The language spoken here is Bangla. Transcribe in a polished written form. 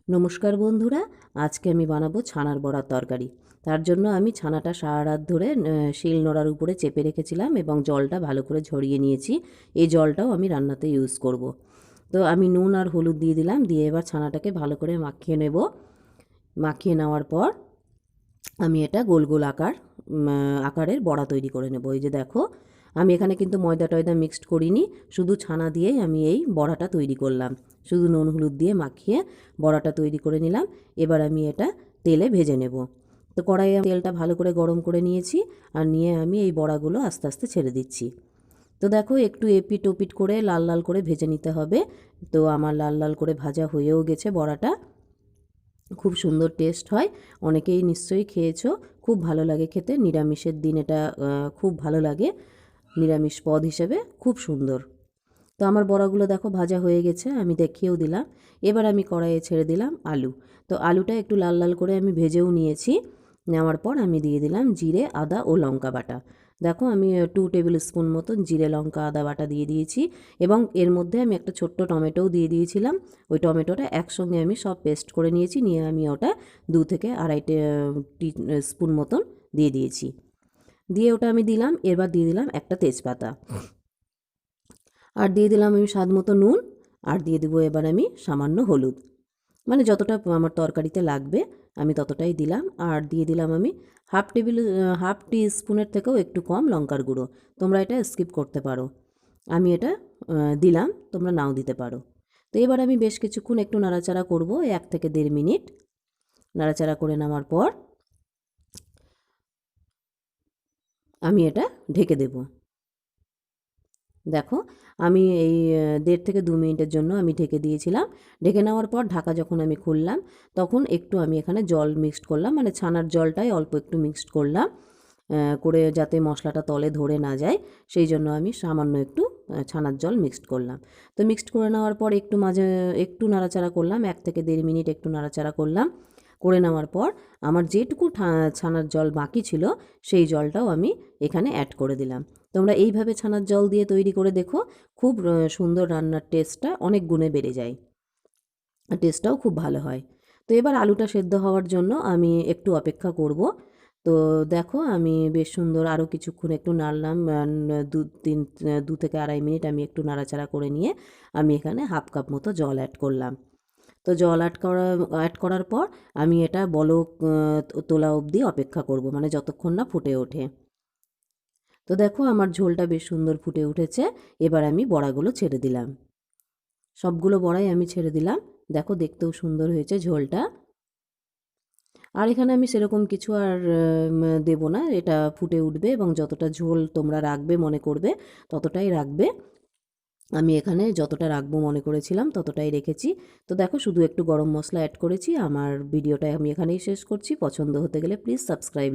নমস্কার বন্ধুরা, আজকে আমি বানাবো ছানার বড়ার তরকারি। তার জন্য আমি ছানাটা সারা রাত ধরে শিল নোড়ার উপরে চেপে রেখেছিলাম এবং জলটা ভালো করে ঝরিয়ে নিয়েছি। এই জলটাও আমি রান্নাতে ইউজ করব। তো আমি নুন আর হলুদ দিয়ে দিলাম, দিয়ে এবার ছানাটাকে ভালো করে মাখিয়ে নেব। মাখিয়ে নেওয়ার পর আমি এটা গোল গোল আকারের বড়া তৈরি করে নেব। এই যে দেখো, আমি এখানে কিন্তু ময়দা টয়দা মিক্সড করিনি, শুধু ছানা দিয়েই আমি এই বড়াটা তৈরি করলাম। শুধু নুন হলুদ দিয়ে মাখিয়ে বড়াটা তৈরি করে নিলাম। এবার আমি এটা তেলে ভেজে নেব। তো কড়াইয়ে তেলটা ভালো করে গরম করে নিয়েছি, আর নিয়ে আমি এই বড়াগুলো আস্তে আস্তে ছেড়ে দিচ্ছি। তো দেখো, একটু এপিট ওপিট করে লাল লাল করে ভেজে নিতে হবে। তো আমার লাল লাল করে ভাজা হয়েও গেছে বড়াটা। খুব সুন্দর টেস্ট হয়, অনেকেই নিশ্চয়ই খেয়েছো, খুব ভালো লাগে খেতে। নিরামিষের দিন এটা খুব ভালো লাগে, নিরামিষ পদ হিসেবে খুব সুন্দর। তো আমার বড়াগুলো দেখো ভাজা হয়ে গেছে, আমি দেখিয়েও দিলাম। এবার আমি কড়াইয়ে ছেড়ে দিলাম আলু। তো আলুটা একটু লাল লাল করে আমি ভেজেও নিয়েছি। নেওয়ার পর আমি দিয়ে দিলাম জিরে, আদা ও লঙ্কা বাটা। দেখো, আমি 2 টেবিল স্পুন মতন জিরে, লঙ্কা, আদা বাটা দিয়ে দিয়েছি, এবং এর মধ্যে আমি একটা ছোট্ট টমেটোও দিয়ে দিয়েছিলাম। ওই টমেটোটা একসঙ্গে আমি সব পেস্ট করে নিয়েছি, নিয়ে আমি ওটা 2 থেকে আড়াই স্পুন মতন দিয়ে দিয়েছি। দিয়ে ওটা আমি দিলাম। এবার দিয়ে দিলাম একটা তেজপাতা, আর দিয়ে দিলাম আমি স্বাদ মতো নুন, আর দিয়ে দেবো এবার আমি সামান্য হলুদ, মানে যতটা আমার তরকারিতে লাগবে আমি ততটাই দিলাম। আর দিয়ে দিলাম আমি হাফ টি স্পুনের থেকেও একটু কম লঙ্কার গুঁড়ো। তোমরা এটা স্কিপ করতে পারো, আমি এটা দিলাম, তোমরা নাও দিতে পারো। তো এবার আমি বেশ কিছুক্ষণ একটু নাড়াচাড়া করব, 1 থেকে 1.5 মিনিট নাড়াচাড়া করে নেওয়ার পর আমি এটা ঢেকে দেব। দেখো, আমি এই 1.5 থেকে 2 মিনিটের জন্য আমি ঢেকে দিয়েছিলাম। ঢেকে নেওয়ার পর ঢাকা যখন আমি খুললাম, তখন একটু আমি এখানে জল মিক্সড করলাম, মানে ছানার জলটাই অল্প একটু মিক্সড করলাম, করে যাতে মশলাটা তলে ধরে না যায়, সেই জন্য আমি সামান্য একটু ছানার জল মিক্সড করলাম। তো মিক্সড করে নেওয়ার পর একটু মাঝে একটু নাড়াচাড়া করলাম, 1 থেকে 1.5 মিনিট একটু নাড়াচাড়া করলাম। করে নেওয়ার পর আমার যেটুকু ছানার জল বাকি ছিল, সেই জলটাও আমি এখানে অ্যাড করে দিলাম। তোমরা এইভাবে ছানার জল দিয়ে তৈরি করে দেখো, খুব সুন্দর, রান্নার টেস্টটা অনেক গুণে বেড়ে যায়, আর টেস্টটাও খুব ভালো হয়। তো এবার আলুটা সেদ্ধ হওয়ার জন্য আমি একটু অপেক্ষা করব। তো দেখো, আমি বেশ সুন্দর আরও কিছুক্ষণ একটু নাড়লাম, 2 থেকে আড়াই মিনিট আমি একটু নাড়াচাড়া করে নিয়ে আমি এখানে হাফ কাপ মতো জল অ্যাড করলাম। তো জল অ্যাড করার পর আমি এটা বলক তোলা অবধি অপেক্ষা করব, মানে যতক্ষণ না ফুটে ওঠে। তো দেখো, আমার ঝোলটা বেশ সুন্দর ফুটে উঠেছে। এবার আমি বড়াগুলো ছেড়ে দিলাম, সবগুলো বড়াই আমি ছেড়ে দিলাম। দেখো, দেখতেও সুন্দর হয়েছে ঝোলটা। আর এখানে আমি সেরকম কিছু আর দেব না, এটা ফুটে উঠবে, এবং যতটা ঝোল তোমরা রাখবে মনে করবে ততটাই রাখবে। আমি এখানে যতটা রাখবো মনে করেছিলাম ততটাই রেখেছি। তো দেখো, শুধু একটু গরম মশলা অ্যাড করেছি। আমার ভিডিওটা আমি এখানেই শেষ করছি। পছন্দ হতে গেলে প্লিজ সাবস্ক্রাইব